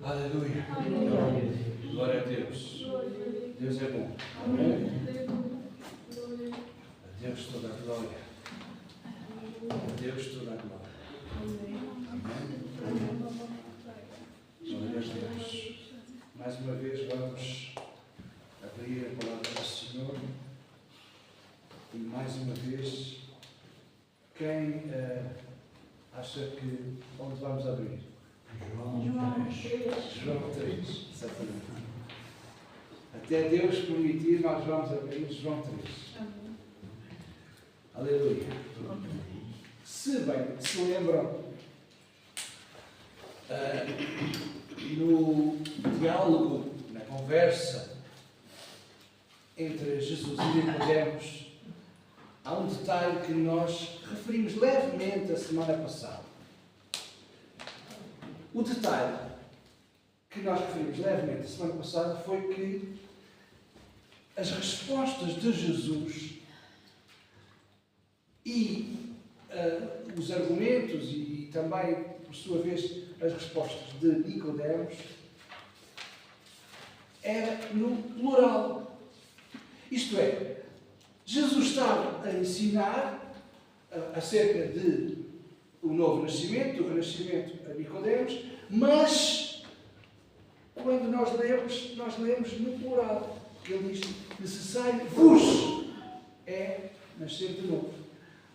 Aleluia. Glória a Deus. Deus é bom. Amém. A Deus toda a glória. A Deus toda a glória. Amém. Glória a Deus. Mais uma vez vamos abrir a palavra do Senhor. E mais uma vez, quem acha que onde vamos abrir? João 3. Exatamente. Até Deus permitir, nós vamos abrir João 3. Aleluia. Se lembram, no diálogo, na conversa entre Jesus e Nicodemos, há um detalhe que nós referimos levemente a semana passada. O detalhe que nós referimos levemente a semana passada foi que as respostas de Jesus e os argumentos e também, por sua vez, as respostas de Nicodemos era no plural. Isto é, Jesus estava a ensinar acerca de o novo nascimento, do renascimento a Nicodemos, mas quando nós lemos no plural, porque ele diz: necessário vos é nascer de novo.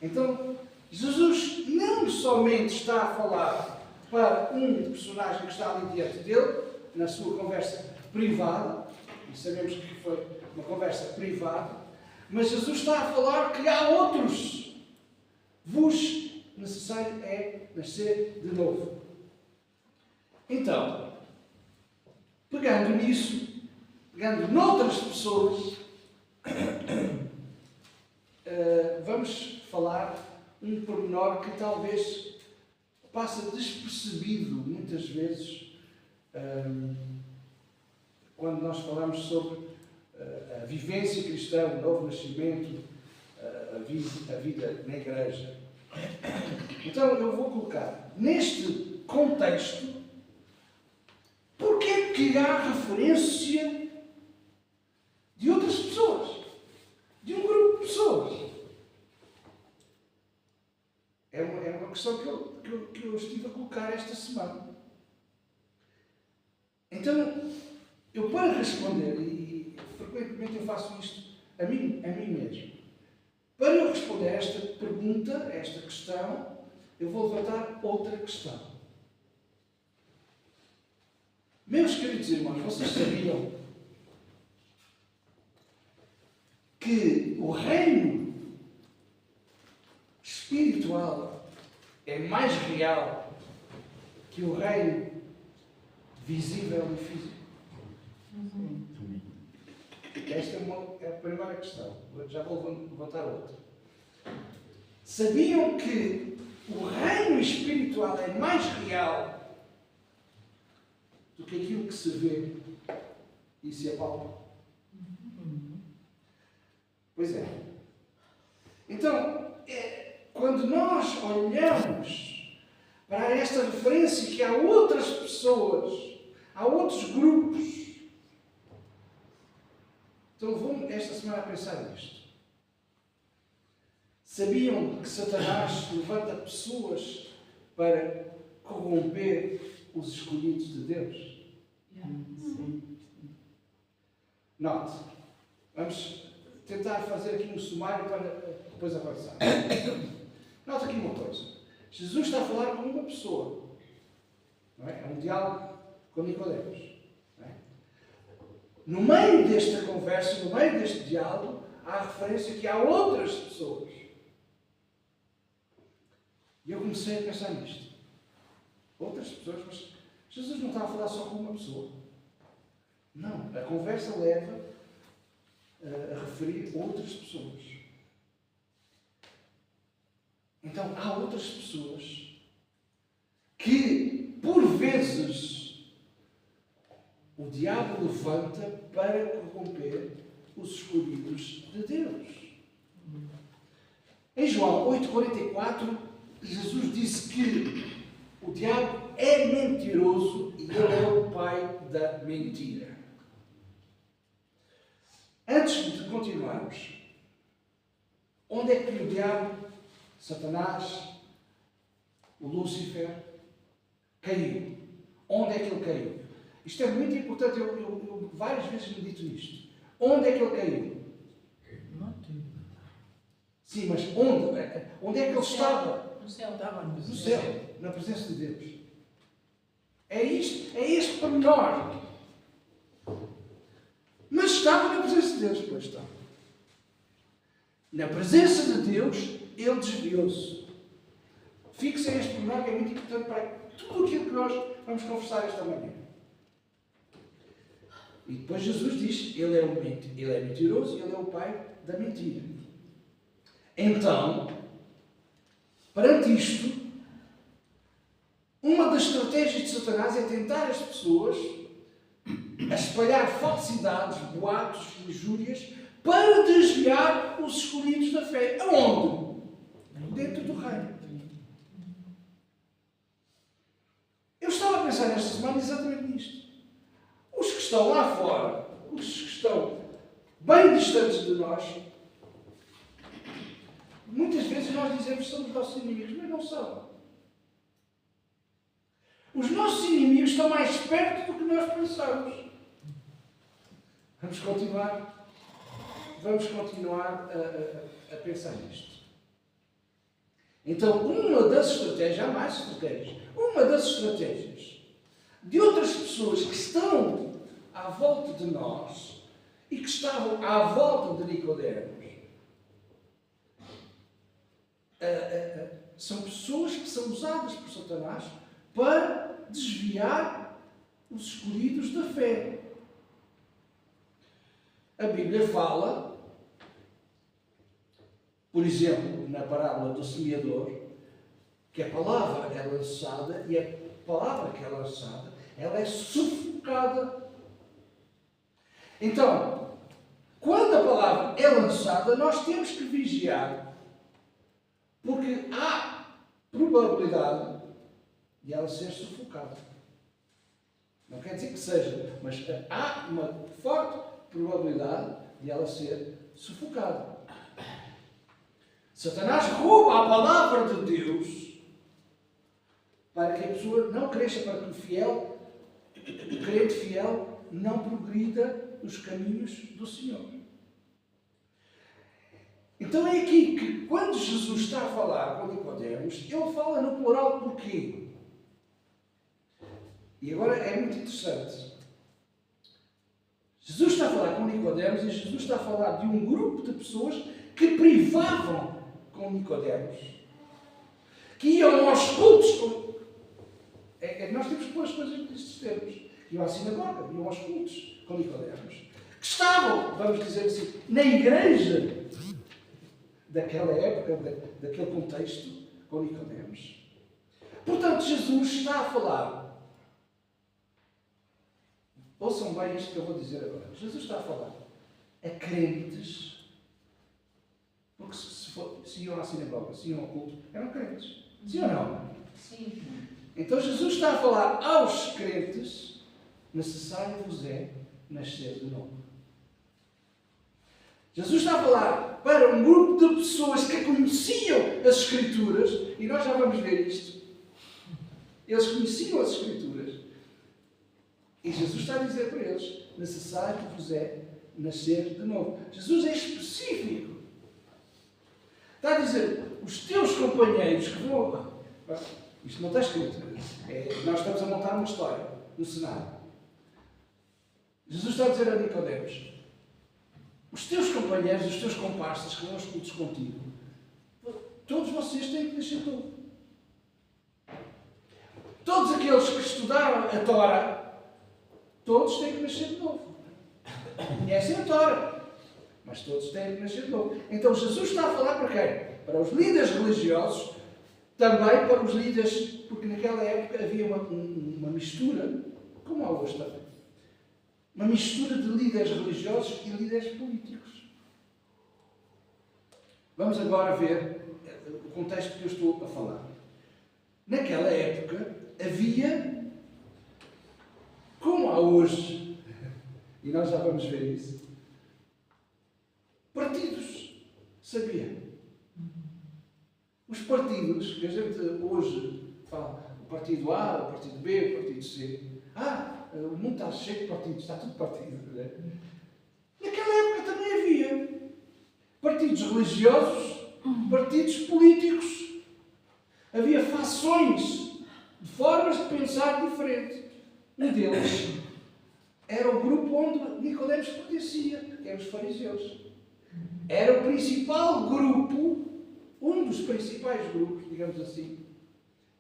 Então, Jesus não somente está a falar para um personagem que está ali diante dele, na sua conversa privada, e sabemos que foi uma conversa privada, mas Jesus está a falar que há outros. Vos necessário é nascer de novo. Então, pegando nisso, pegando noutras pessoas, vamos falar um pormenor que talvez passa despercebido muitas vezes quando nós falamos sobre a vivência cristã, o novo nascimento, a vida na igreja. Então eu vou colocar neste contexto porque que há referência de outras pessoas, de um grupo de pessoas. É uma questão que eu estive a colocar esta semana. Então, eu para responder, e frequentemente eu faço isto a mim mesmo, para eu responder a esta pergunta, a esta questão, eu vou levantar outra questão. Meus queridos irmãos, vocês sabiam que o reino espiritual é mais real que o reino visível e físico? Esta é a primeira questão. Já vou levantar outra. Sabiam que o reino espiritual é mais real do que aquilo que se vê e se apalpa? Pois é. Então, quando nós olhamos para esta referência que há outras pessoas, há outros grupos, então vou esta semana a pensar nisto. Sabiam que Satanás levanta pessoas para corromper os escolhidos de Deus? Sim. Note, vamos tentar fazer aqui um sumário para depois avançar. Note aqui uma coisa. Jesus está a falar com uma pessoa. Não é? É um diálogo com Nicodemos. Não é? No meio desta conversa, no meio deste diálogo, há a referência que há outras pessoas. E eu comecei a pensar nisto. Outras pessoas, mas Jesus não está a falar só com uma pessoa. Não, a conversa leva a referir outras pessoas. Então, há outras pessoas que, por vezes, o diabo levanta para corromper os escolhidos escolhidos de Deus. Em João 8,44, Jesus disse que o diabo é mentiroso e ele é o pai da mentira. Antes de continuarmos, onde é que o diabo, Satanás, o Lúcifer, caiu? Onde é que ele caiu? Isto é muito importante, eu várias vezes medito nisto. Onde é que ele caiu? Sim, mas onde? Onde é que ele estava? No céu. No céu, na presença de Deus. É este pormenor. Mas estava na presença de Deus, pois está. Na presença de Deus, ele desviou-se. Fixem este pormenor que é muito importante para tudo aquilo que nós vamos conversar esta manhã. E depois Jesus diz, ele é mentiroso e ele é o pai da mentira. Então, perante isto, uma das estratégias de Satanás é tentar as pessoas a espalhar falsidades, boatos, injúrias, para desviar os escolhidos da fé. Aonde? Dentro do reino. Eu estava a pensar nesta semana exatamente nisto. Os que estão lá fora, os que estão bem distantes de nós, muitas vezes nós dizemos que somos nossos inimigos, mas não são. Os nossos inimigos estão mais perto do que nós pensamos. Vamos continuar a pensar nisto. Então, uma das estratégias, há mais estratégias, uma das estratégias de outras pessoas que estão à volta de nós e que estavam à volta de Nicodemos, são pessoas que são usadas por Satanás para desviar os escolhidos da fé. A Bíblia fala, por exemplo, na parábola do semeador, que a palavra é lançada e a palavra que é lançada, ela é sufocada. Então, quando a palavra é lançada, nós temos que vigiar, porque há probabilidade de ela ser sufocada. Não quer dizer que seja, mas há uma forte probabilidade de ela ser sufocada. Satanás rouba a palavra de Deus para que a pessoa não cresça, para que o crente fiel não progrida nos caminhos do Senhor. Então é aqui que, quando Jesus está a falar com Nicodemos, ele fala no plural porquê? E agora é muito interessante. Jesus está a falar com Nicodemos e Jesus está a falar de um grupo de pessoas que privavam com Nicodemos, que iam aos cultos. Nós temos que pôr as coisas nestes termos. Iam à sinagoga, iam aos cultos com Nicodemos, que estavam, vamos dizer assim, na igreja daquela época, daquele contexto, com Nicodemos. Portanto, Jesus está a falar. Ouçam bem isto que eu vou dizer agora. Jesus está a falar a crentes, porque se iam à sinagoga, se iam ao culto, eram crentes. Sim ou não? Sim. Então Jesus está a falar aos crentes, necessário vos é nascer de novo. Jesus está a falar para um grupo de pessoas que conheciam as Escrituras, e nós já vamos ver isto. Eles conheciam as Escrituras, e Jesus está a dizer para eles, necessário vos é nascer de novo. Jesus é específico. Está a dizer, os teus companheiros que vão... Isto não está escrito. Nós estamos a montar uma história no cenário. Jesus está a dizer a Nicodemos, os teus companheiros, os teus comparsas que vão aos cultos contigo, todos vocês têm que nascer de novo. Todos aqueles que estudaram a Tora, todos têm que nascer de novo. Conhecem a Tora, mas todos têm que nascer de novo. Então Jesus está a falar para quem? Para os líderes religiosos, também para os líderes, porque naquela época havia uma mistura, como há hoje também, uma mistura de líderes religiosos e líderes políticos. Vamos agora ver o contexto que eu estou a falar. Naquela época havia, como há hoje, e nós já vamos ver isso, partidos. Sabia? Os partidos, que a gente hoje fala, o partido A, o partido B, o partido C. O mundo está cheio de partidos, está tudo partido. Não é? Naquela época também havia partidos religiosos, partidos políticos. Havia fações de formas de pensar diferentes. Um deles era o grupo onde Nicodemos pertencia, que eram os fariseus. Era o principal grupo, um dos principais grupos, digamos assim,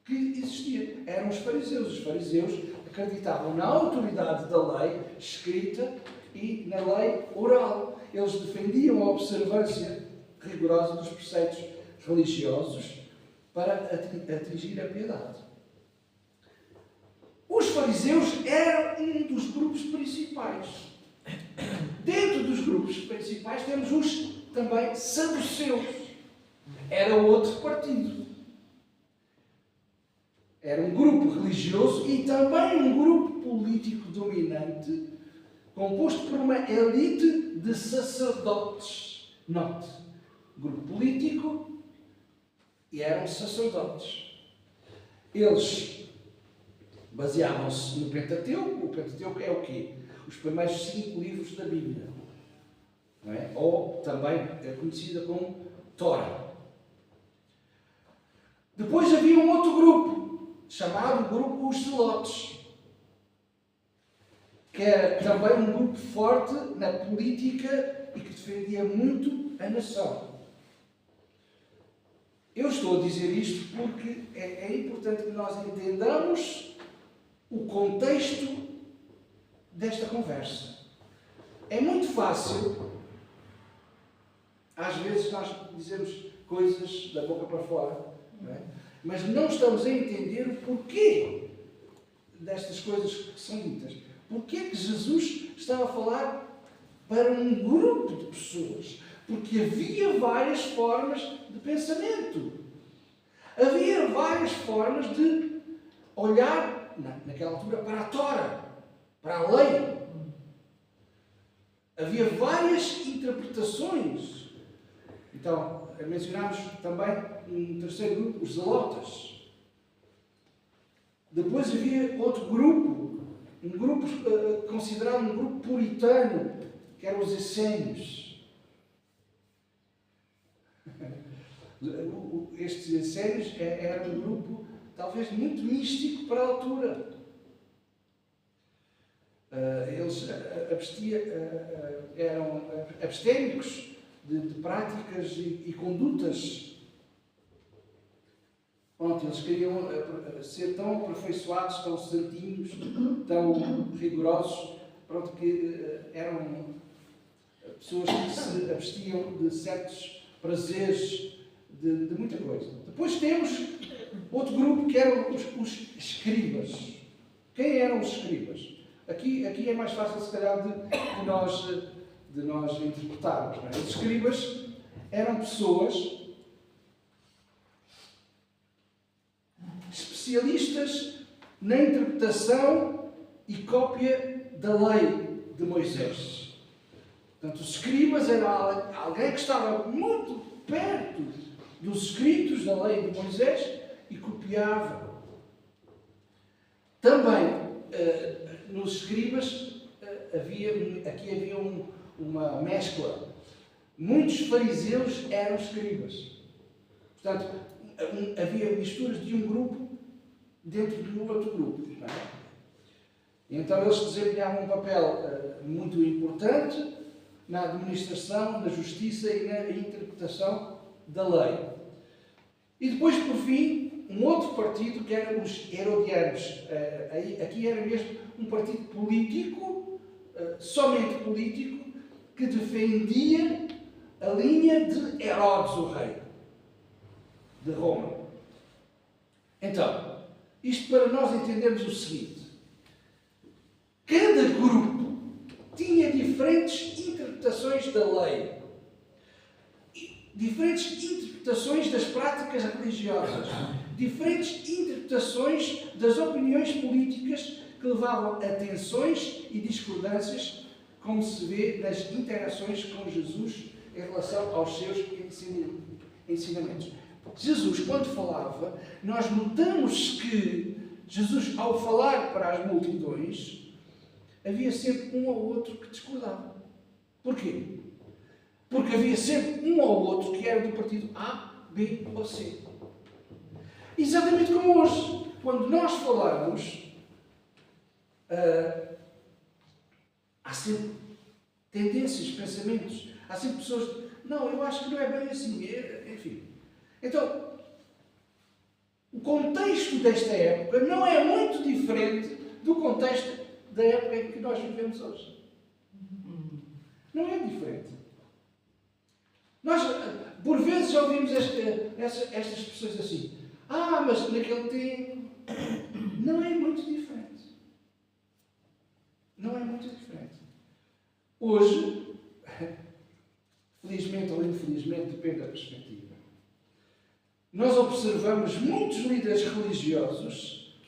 que existia. Eram os fariseus. Os fariseus acreditavam na autoridade da lei escrita e na lei oral. Eles defendiam a observância rigorosa dos preceitos religiosos para atingir a piedade. Os fariseus eram um dos grupos principais. Dentro dos grupos principais temos os também saduceus. Era outro partido. Era um grupo religioso e também um grupo político dominante, composto por uma elite de sacerdotes. Note, grupo político e eram sacerdotes. Eles baseavam-se no Pentateuco. O Pentateuco é o quê? Os primeiros 5 livros da Bíblia. Não é? Ou também é conhecida como Torá. Depois havia um outro grupo, chamado grupo Os Zelotes, que era também um grupo forte na política e que defendia muito a nação. Eu estou a dizer isto porque é importante que nós entendamos o contexto desta conversa. É muito fácil, às vezes nós dizemos coisas da boca para fora, não é? Mas não estamos a entender o porquê destas coisas que são ditas. Porquê que Jesus estava a falar para um grupo de pessoas? Porque havia várias formas de pensamento. Havia várias formas de olhar, naquela altura, para a Tora, para a lei. Havia várias interpretações. Então, mencionámos também um terceiro grupo, os zelotas. Depois havia outro grupo, um grupo considerado um grupo puritano, que eram os essênios. Estes essênios eram um grupo talvez muito místico para a altura. Eles eram abstémicos de práticas e condutas. Pronto, eles queriam ser tão aperfeiçoados, tão santinhos, tão rigorosos, pronto, que eram pessoas que se abstiam de certos prazeres, de muita coisa. Depois temos outro grupo que eram os escribas. Quem eram os escribas? Aqui é mais fácil, se calhar, de nós interpretarmos. Não é? Os escribas eram pessoas especialistas na interpretação e cópia da lei de Moisés. Portanto, os escribas eram alguém que estava muito perto dos escritos da lei de Moisés e copiava. Também, nos escribas, havia uma mescla. Muitos fariseus eram escribas. Portanto, havia misturas de um grupo dentro de um outro grupo. Não é? Então, eles desempenhavam um papel muito importante na administração, na justiça e na interpretação da lei. E depois, por fim, um outro partido que eram os herodianos. Aqui era mesmo um partido político, somente político, que defendia a linha de Herodes, o rei de Roma. Então, isto para nós entendermos o seguinte: cada grupo tinha diferentes interpretações da lei. diferentes interpretações das práticas religiosas, diferentes interpretações das opiniões políticas que levavam a tensões e discordâncias, como se vê nas interações com Jesus em relação aos seus ensinamentos. Jesus, quando falava, nós notamos que Jesus, ao falar para as multidões, havia sempre um ou outro que discordava. Porquê? Porque havia sempre um ou outro que era do partido A, B ou C. Exatamente como hoje. Quando nós falamos, há sempre tendências, pensamentos. Há sempre pessoas... Não, eu acho que não é bem assim. Enfim. Então, o contexto desta época não é muito diferente do contexto da época em que nós vivemos hoje. Não é diferente. Nós, por vezes, ouvimos estas expressões assim. Mas naquele tempo... Não é muito diferente. Não é muito diferente. Hoje, felizmente ou infelizmente, depende da perspectiva, nós observamos muitos líderes religiosos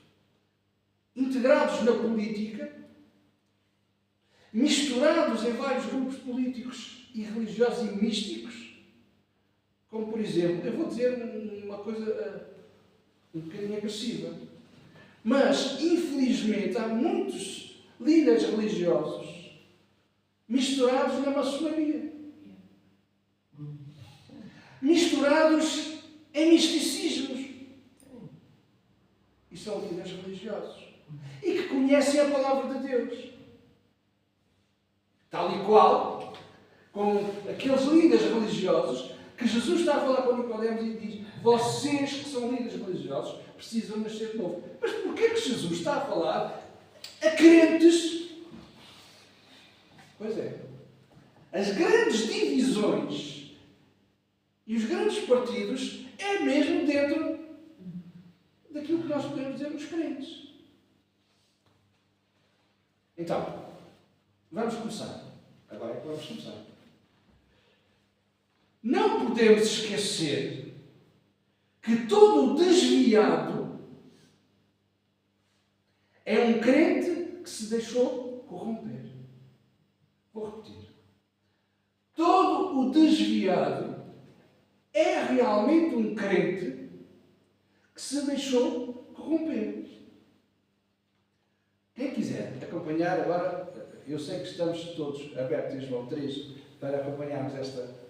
integrados na política, misturados em vários grupos políticos e religiosos e místicos, como, por exemplo, eu vou dizer uma coisa um bocadinho agressiva, mas, infelizmente, há muitos líderes religiosos misturados na maçonaria, misturados em misticismos. E são líderes religiosos. E que conhecem a palavra de Deus. Tal e qual como aqueles líderes religiosos que Jesus está a falar com Nicodemos e diz: vocês que são líderes religiosos precisam nascer de novo. Mas porquê que Jesus está a falar a crentes? Pois é. As grandes divisões e os grandes partidos é mesmo dentro daquilo que nós podemos dizer os crentes. Então, vamos começar. Agora é que vamos começar. Não podemos esquecer que todo o desviado é um crente que se deixou corromper. Vou repetir. Todo o desviado é realmente um crente que se deixou corromper. Quem quiser acompanhar agora, eu sei que estamos todos abertos em João 3 para acompanharmos esta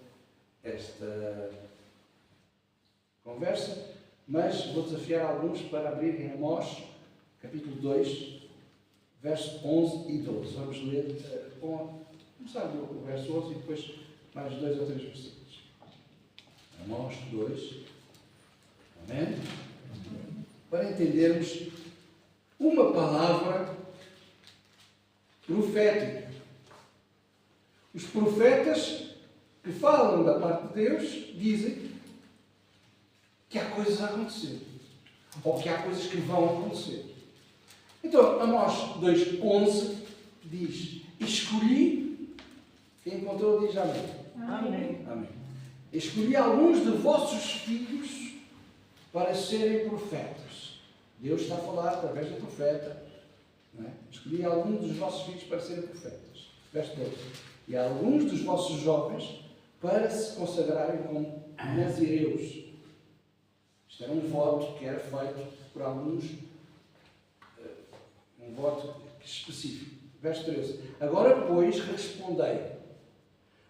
conversa, mas vou desafiar alguns para abrirem Amós, capítulo 2, verso 11 e 12. Vamos ler, começar o verso 11 e depois mais 2 ou 3 versículos. Amós 2. Amém? Para entendermos uma palavra profética. Os profetas que falam da parte de Deus dizem que há coisas a acontecer. Ou que há coisas que vão acontecer. Então, Amós 2:11 diz: escolhi, quem encontrou diz amém. Amém. Amém. Escolhi alguns de vossos filhos para serem profetas. Deus está a falar através do profeta. Não é? Escolhi alguns dos vossos filhos para serem profetas. Verso 12. E alguns dos vossos jovens para se consagrarem como nazireus. Isto era um voto que era feito por alguns, um voto específico. Verso 13. Agora, pois, respondei.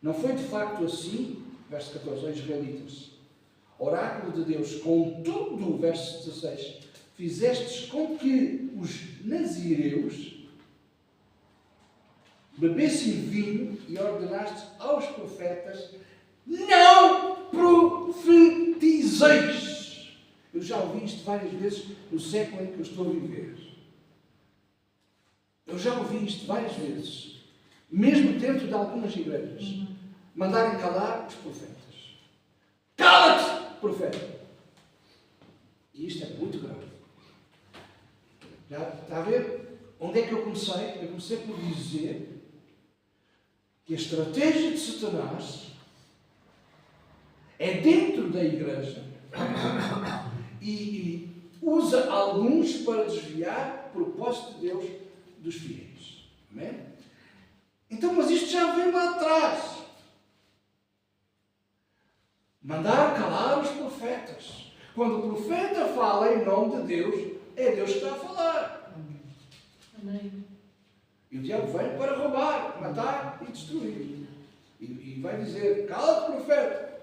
Não foi de facto assim, verso 14, aos israelitas. Oráculo de Deus, contudo, verso 16, fizestes com que os nazireus bebessem vinho e ordenastes aos profetas: não profetizeis. Eu já ouvi isto várias vezes no século em que eu estou a viver. Eu já ouvi isto várias vezes, mesmo dentro de algumas igrejas, mandarem calar os profetas. Cala-te, profeta! E isto é muito grave. Já está a ver? Onde é que eu comecei? Eu comecei por dizer que a estratégia de Satanás é dentro da igreja e usa alguns para desviar o propósito de Deus dos fiéis. Amém? Então, mas isto já vem lá atrás. Mandar calar os profetas. Quando o profeta fala em nome de Deus, é Deus que está a falar. Amém. E o diabo vem para roubar, matar e destruir. E vai dizer, cala-te, profeta.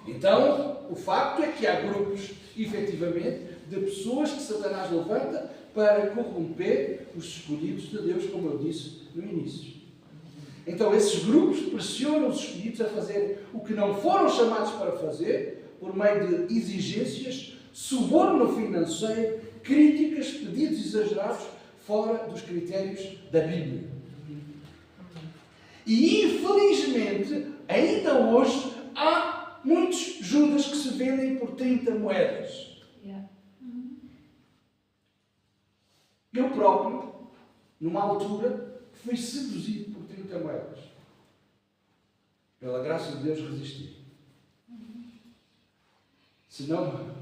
Então, o facto é que há grupos, efetivamente, de pessoas que Satanás levanta para corromper os escolhidos de Deus, como eu disse no início. Então, esses grupos pressionam os escolhidos a fazer o que não foram chamados para fazer, por meio de exigências, suborno financeiro, críticas, pedidos exagerados, fora dos critérios da Bíblia. E, infelizmente, ainda hoje, há muitos Judas que se vendem por 30 moedas. Eu próprio, numa altura, fui seduzido por 30 moedas. Pela graça de Deus, resisti. Senão,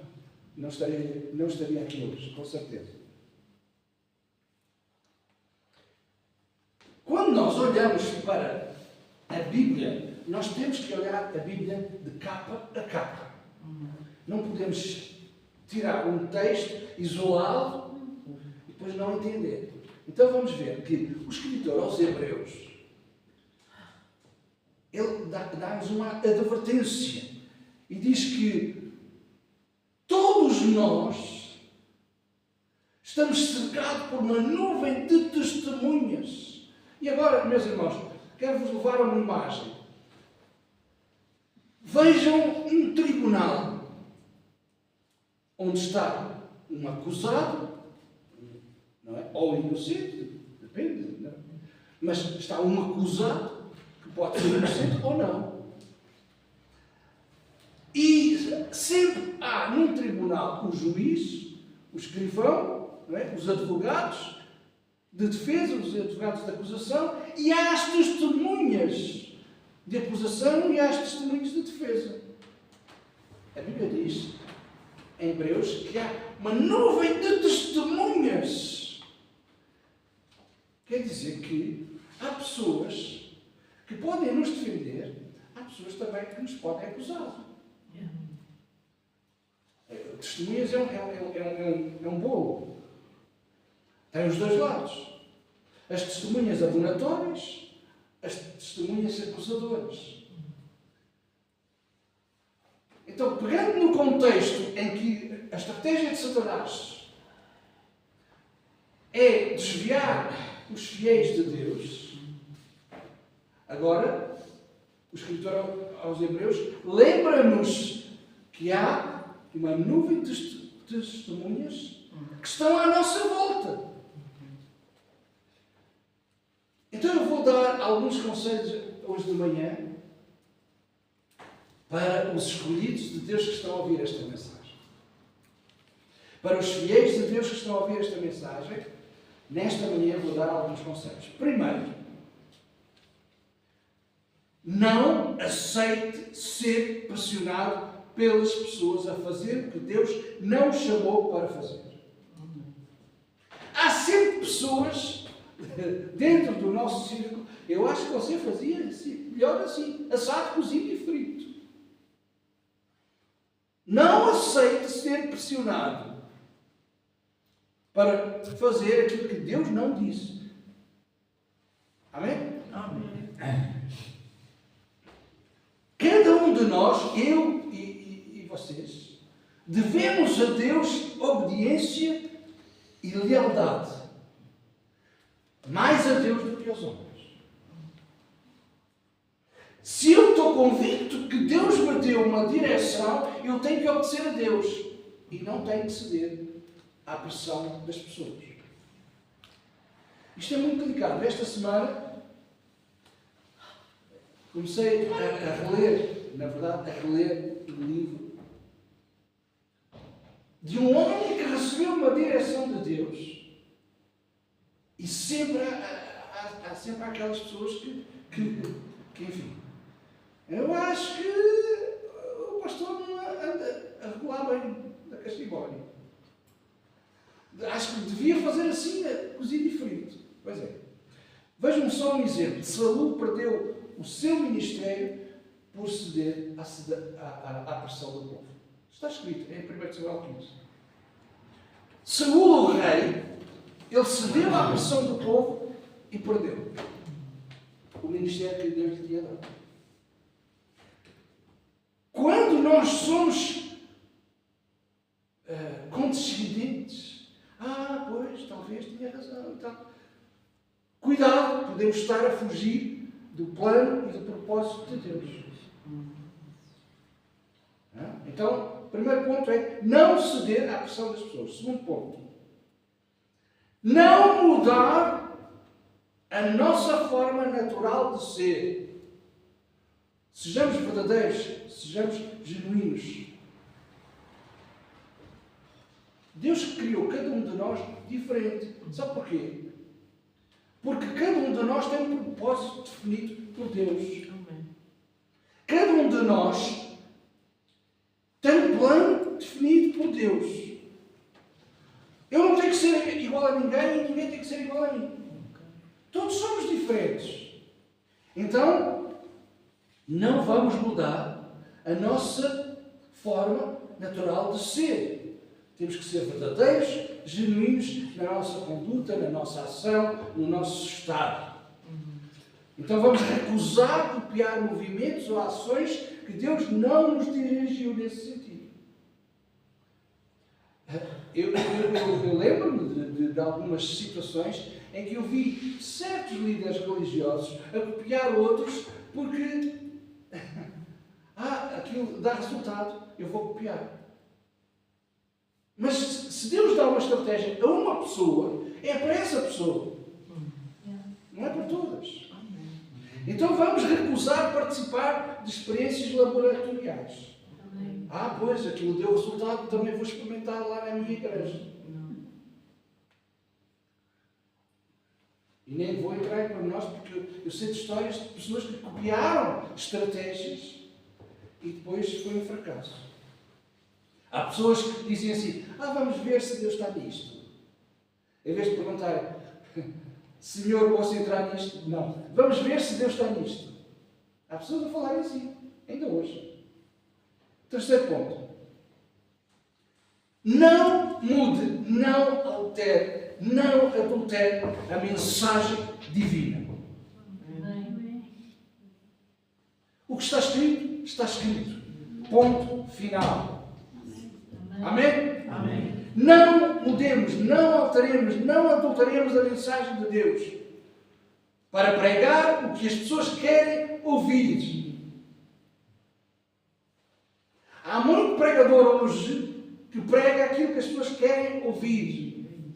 não estaria aqui hoje, com certeza. Quando nós olhamos para a Bíblia, nós temos que olhar a Bíblia de capa a capa. Não podemos tirar um texto isolado e depois não entender. Então vamos ver que o escritor aos Hebreus, ele dá-nos uma advertência e diz que todos nós estamos cercados por uma nuvem de testemunhas. E agora, meus irmãos, quero-vos levar a uma imagem. Vejam um tribunal onde está um acusado, não é? Ou inocente, depende, não é? Mas está um acusado que pode ser inocente ou não. E sempre há num tribunal o juiz, o escrivão, não é? Os advogados de defesa, os advogados de acusação, e há as testemunhas de acusação e há as testemunhas de defesa. A Bíblia diz, em Hebreus, que há uma nuvem de testemunhas. Quer dizer que há pessoas que podem nos defender, há pessoas também que nos podem acusar. Testemunhas é um bolo. Tem os dois lados. As testemunhas abonatórias, as testemunhas acusadoras. Então, pegando no contexto em que a estratégia de Satanás é desviar os fiéis de Deus, agora, o escritor aos Hebreus lembra-nos que há uma nuvem de testemunhas que estão à nossa volta. Então eu vou dar alguns conselhos hoje de manhã para os escolhidos de Deus que estão a ouvir esta mensagem. Para os fiéis de Deus que estão a ouvir esta mensagem, nesta manhã vou dar alguns conselhos. Primeiro, não aceite ser pressionado pelas pessoas a fazer o que Deus não o chamou para fazer. Há sempre pessoas dentro do nosso círculo. Eu acho que você fazia assim, melhor assim, assado, cozido e frito. Não aceite ser pressionado para fazer aquilo que Deus não disse. Amém? Amém. Cada um de nós, eu e vocês, devemos a Deus obediência e lealdade. Mais a Deus do que aos homens. Se eu estou convicto que Deus me deu uma direção, eu tenho que obedecer a Deus. E não tenho que ceder à pressão das pessoas. Isto é muito delicado. Esta semana comecei a reler, na verdade, a reler um livro de um homem que recebeu uma direção de Deus. E sempre há sempre aquelas pessoas que enfim, eu acho que só um exemplo. Saul perdeu o seu ministério por ceder à pressão do povo. Está escrito em 1 Samuel 15. Saul, o rei, ele cedeu à pressão do povo e perdeu o ministério que Deus lhe tinha dado. Quando nós somos condescendentes, pois, talvez tinha razão e tal. Cuidado, podemos estar a fugir do plano e do propósito de Deus. Então, o primeiro ponto é não ceder à pressão das pessoas. Segundo ponto, não mudar a nossa forma natural de ser. Sejamos verdadeiros, sejamos genuínos. Deus criou cada um de nós diferente. Sabe porquê? Porque cada um de nós tem um propósito definido por Deus. Cada um de nós tem um plano definido por Deus. Eu não tenho que ser igual a ninguém e ninguém tem que ser igual a mim. Todos somos diferentes. Então, não vamos mudar a nossa forma natural de ser. Temos que ser verdadeiros, genuínos na nossa conduta, na nossa ação, no nosso estado. Então vamos recusar copiar movimentos ou ações que Deus não nos dirigiu nesse sentido. Eu lembro-me de algumas situações em que eu vi certos líderes religiosos a copiar outros porque aquilo dá resultado, eu vou copiar. Mas se Deus dá uma estratégia a uma pessoa, é para essa pessoa. Não é para todas. Então vamos recusar participar de experiências laboratoriais. Pois, aquilo deu resultado, também vou experimentar lá na minha igreja. E nem vou entrar em pormenores, porque eu sei de histórias de pessoas que copiaram estratégias e depois foi um fracasso. Há pessoas que dizem assim, vamos ver se Deus está nisto. Em vez de perguntar, Senhor, posso entrar nisto? Não. Vamos ver se Deus está nisto. Há pessoas a falarem assim, ainda hoje. Terceiro ponto. Não mude, não altere, não adultere a mensagem divina. O que está escrito, está escrito. Ponto final. Amém? Amém. Não mudemos, não alteremos, não adulteremos a mensagem de Deus para pregar o que as pessoas querem ouvir. Há muito pregador hoje que prega aquilo que as pessoas querem ouvir.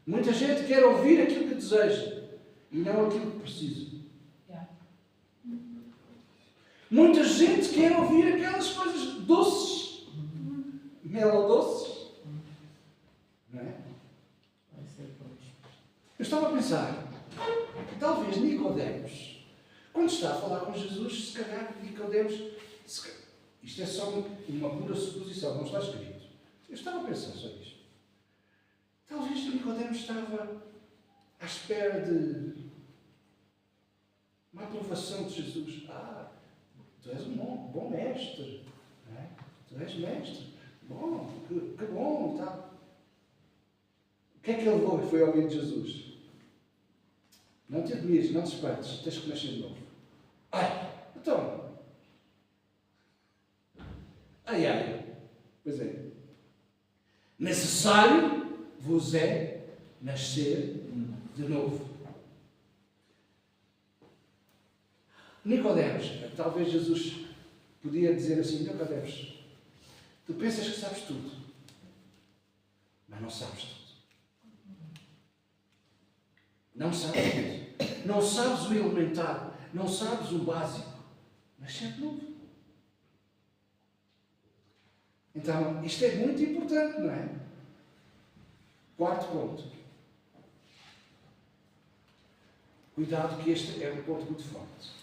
Muita gente quer ouvir aquilo que deseja e não aquilo que precisa. Muita gente quer ouvir aquelas coisas doces, melodoces. Não é? Eu estava a pensar que talvez Nicodemos, quando está a falar com Jesus, se calhar Nicodemos, isto é só uma pura suposição, não está escrito. Eu estava a pensar sobre isto. Talvez Nicodemos estava à espera de uma aprovação de Jesus. Tu és um bom mestre. Não é? Tu és mestre. Bom, que bom e tal. O que é que ele foi ouvir de Jesus? Não te admires, não te espantes, tens que nascer de novo. Então. Pois é. Necessário vos é nascer de novo. Nicodemos, talvez Jesus podia dizer assim, Nicodemos, tu pensas que sabes tudo, mas não sabes tudo. Não sabes tudo. Não sabes o elementar, não sabes o básico, nascer de novo. Então, isto é muito importante, não é? Quarto ponto. Cuidado que este é um ponto muito forte.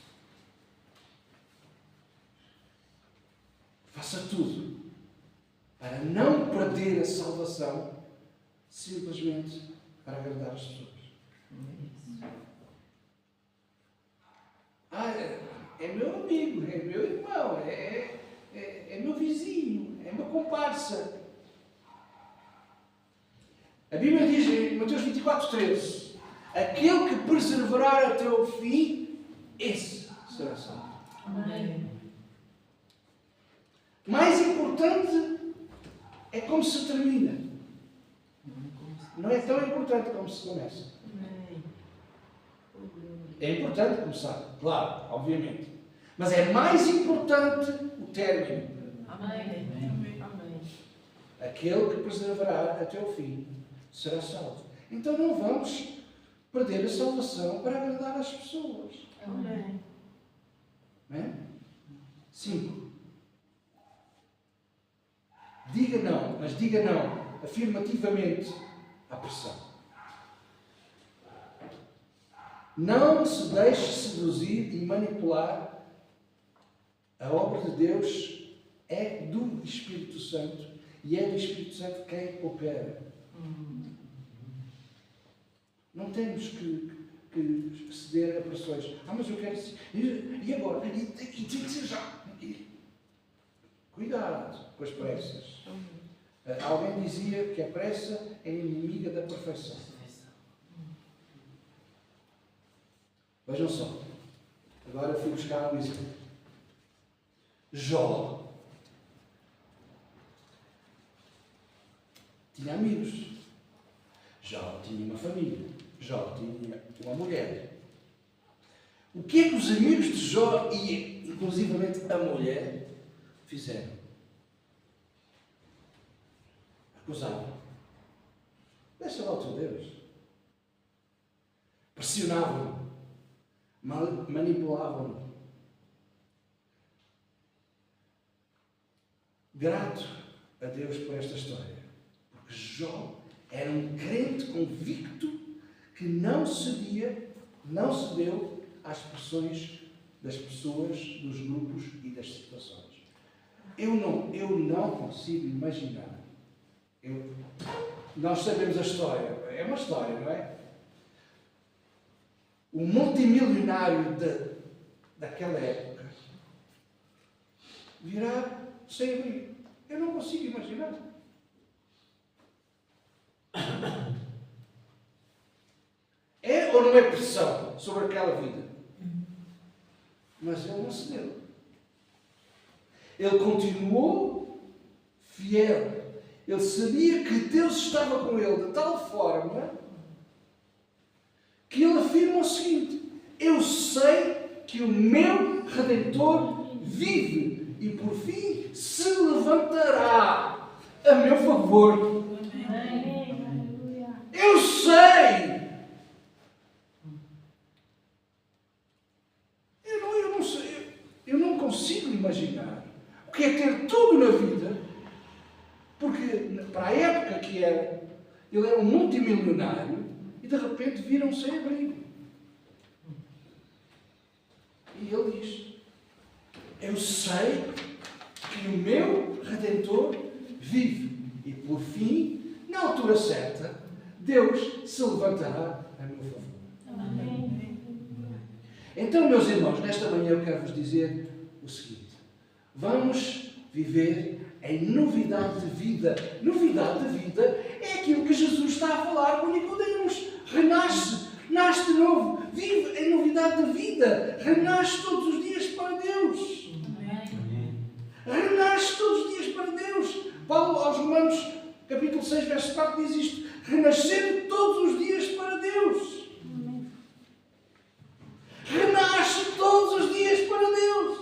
Faça tudo para não perder a salvação simplesmente para agradar as pessoas. É meu amigo, é meu irmão, é meu vizinho, é meu comparsa. A Bíblia diz em Mateus 24:13: aquele que perseverar até o fim, esse será salvo. Amém. Mais importante é como se termina. Não é tão importante como se começa. É importante começar, claro, obviamente. Mas é mais importante o término. Amém. Amém. Aquele que perseverar até o fim será salvo. Então não vamos perder a salvação para agradar as pessoas. Amém. Não é? 5. Diga não, mas diga não afirmativamente à pressão. Não se deixe seduzir e manipular. A obra de Deus é do Espírito Santo e é do Espírito Santo quem opera. Não temos que ceder a pressões. Mas eu quero... E agora? E tem que ser já. Cuidado com as pressas. Alguém dizia que a pressa é inimiga da perfeição. Vejam só. Agora fui buscar um exemplo. Jó tinha amigos. Jó tinha uma família. Jó tinha uma mulher. O que é que os amigos de Jó e, inclusivamente, a mulher fizeram? Acusavam. Deixa lá o teu Deus. Pressionavam-no. Manipulavam-no. Grato a Deus por esta história. Porque Jó era um crente convicto que não cedeu às pressões das pessoas, dos grupos e das situações. Eu não consigo imaginar. Nós sabemos a história. É uma história, não é? O multimilionário daquela época virá sem abrigo. Eu não consigo imaginar. É ou não é pressão sobre aquela vida? Mas ele não cedeu. Ele continuou fiel. Ele sabia que Deus estava com ele de tal forma que ele afirma o seguinte: eu sei que o meu Redentor vive e por fim se levantará a meu favor. Eu sei. Eu não consigo imaginar o que é ter tudo na vida, porque para a época que era, ele era um multimilionário e de repente viram sem abrigo. E ele diz: eu sei que o meu Redentor vive e por fim, na altura certa, Deus se levantará a meu favor. Amém. Então, meus irmãos, nesta manhã eu quero vos dizer o seguinte: vamos viver em novidade de vida. Novidade de vida é aquilo que Jesus está a falar com Nicodemos. Renasce, nasce de novo, vive em novidade de vida, renasce todos os dias para Deus. Renasce todos os dias para Deus. Paulo aos Romanos, capítulo 6, verso 4 diz isto: renascendo todos os dias para Deus. Renasce todos os dias para Deus.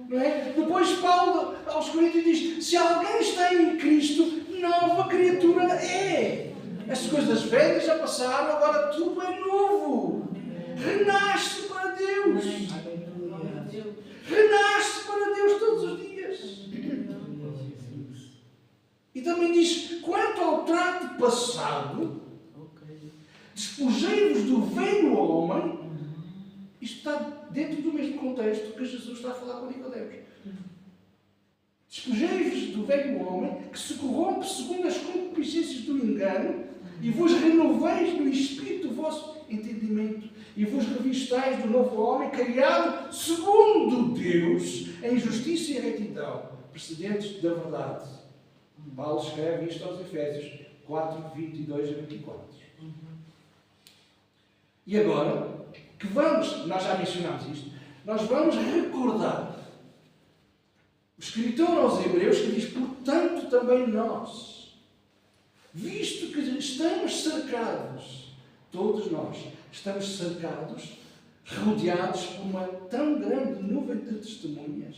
Não é? Depois Paulo aos Coríntios diz: se alguém está em Cristo, nova criatura é. As coisas velhas já passaram, agora tudo é novo. Renasce para Deus. Renasce para Deus todos os dias. E também diz: quanto ao trato passado, despojei-vos do velho homem. Isto está dentro do mesmo contexto que Jesus está a falar com Nicodemos. Despojei-vos do velho homem que se corrompe segundo as concupiscências do engano e vos renoveis no espírito do vosso entendimento, e vos revistais do novo homem, criado segundo Deus, em justiça e retidão, procedentes da verdade. Paulo escreve isto aos Efésios 4, 22 a 24. E agora, nós já mencionámos isto, nós vamos recordar o escritor aos Hebreus que diz, portanto também nós, visto que estamos cercados, todos nós estamos cercados, rodeados por uma tão grande nuvem de testemunhas,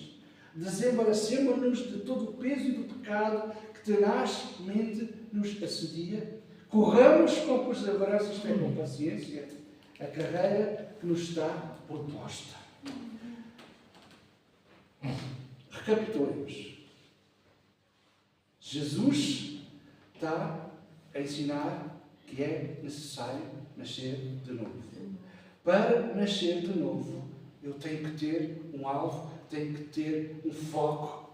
desembaracemo-nos de todo o peso e do pecado que tenazmente nos assedia, corramos com perseverança, isto é, com paciência, a carreira que nos está proposta. Recapitulemos. Jesus está a ensinar que é necessário nascer de novo. Para nascer de novo, eu tenho que ter um alvo, tenho que ter um foco.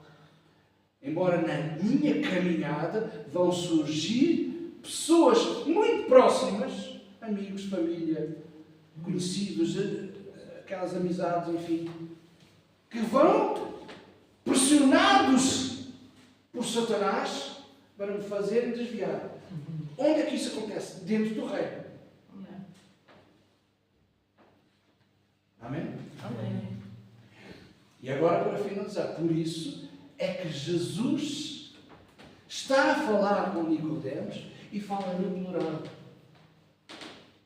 Embora na minha caminhada vão surgir pessoas muito próximas, amigos, família, conhecidos, aquelas amizades, enfim, que vão pressionados por Satanás para me fazerem desviar. Onde é que isso acontece? Dentro do reino. Amém? Amém. E agora, para finalizar, por isso é que Jesus está a falar com Nicodemos e fala no plural.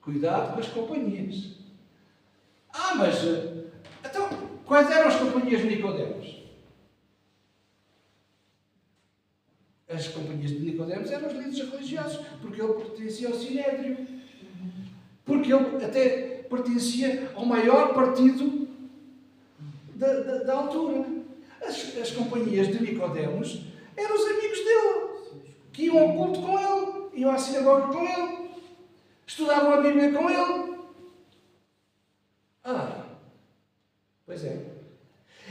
Cuidado com as companhias. Mas então, quais eram as companhias de Nicodemos? As companhias de Nicodemos eram os líderes religiosos, porque ele pertencia ao Sinédrio, porque ele até pertencia ao maior partido da altura. As companhias de Nicodemos eram os amigos dele, que iam ao culto com ele, iam à sinagoga com ele, estudavam a Bíblia com ele. Pois é.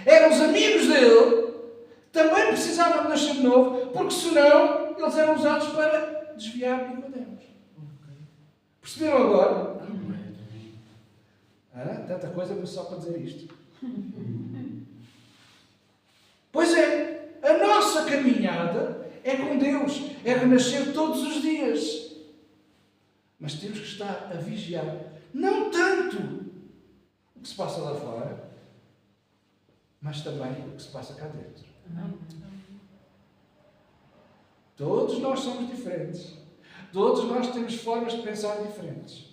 Eram os amigos dele, também precisavam de nascer de novo, porque senão eles eram usados para desviar Nicodemos. Perceberam agora? Tanta coisa, mas só para dizer isto. Pois é, a nossa caminhada é com Deus, é renascer todos os dias. Mas temos que estar a vigiar, não tanto o que se passa lá fora, mas também o que se passa cá dentro. Todos nós somos diferentes. Todos nós temos formas de pensar diferentes.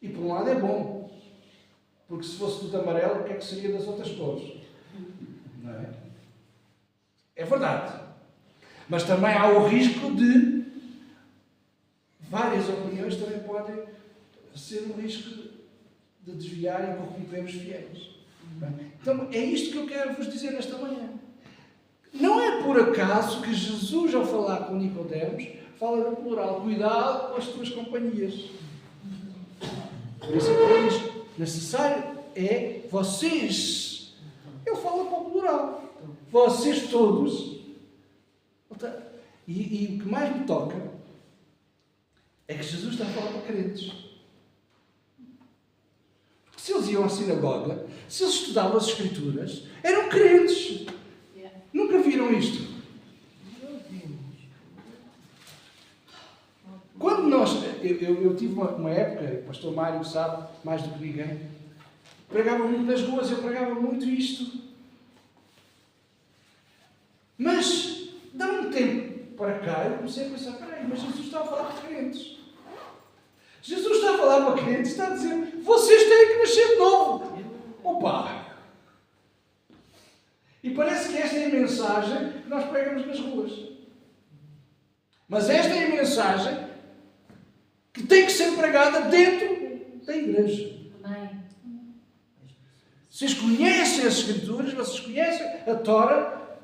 E por um lado é bom, porque se fosse tudo amarelo, o que é que seria das outras cores? Não é? É verdade. Mas também há o risco de várias opiniões também podem ser um risco de desviar e corromper os fiéis. Então é isto que eu quero vos dizer nesta manhã. Não é por acaso que Jesus, ao falar com Nicodemos, fala no plural. Cuidado com as tuas companhias. Por isso é que ele diz, necessário é vocês. Ele fala com o plural. Vocês todos. E o que mais me toca é que Jesus está a falar para crentes. Porque se eles iam à sinagoga, se eles estudavam as Escrituras, eram crentes. Nunca viram isto? Quando nós... Eu tive uma época, o pastor Mário sabe mais do que ninguém, pregava muito nas ruas, eu pregava muito isto. Mas, dá um tempo para cá, eu comecei a pensar, peraí, mas Jesus está a falar para crentes. Jesus está a falar para crentes, está a dizer, vocês têm que nascer de novo. Opa! E parece que esta é a mensagem que nós pregamos nas ruas. Mas esta é a mensagem que tem que ser pregada dentro da igreja. Amém. Vocês conhecem as Escrituras, vocês conhecem a Tora,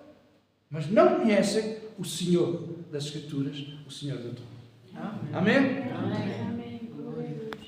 mas não conhecem o Senhor das Escrituras, o Senhor da Tora. Amém? Amém.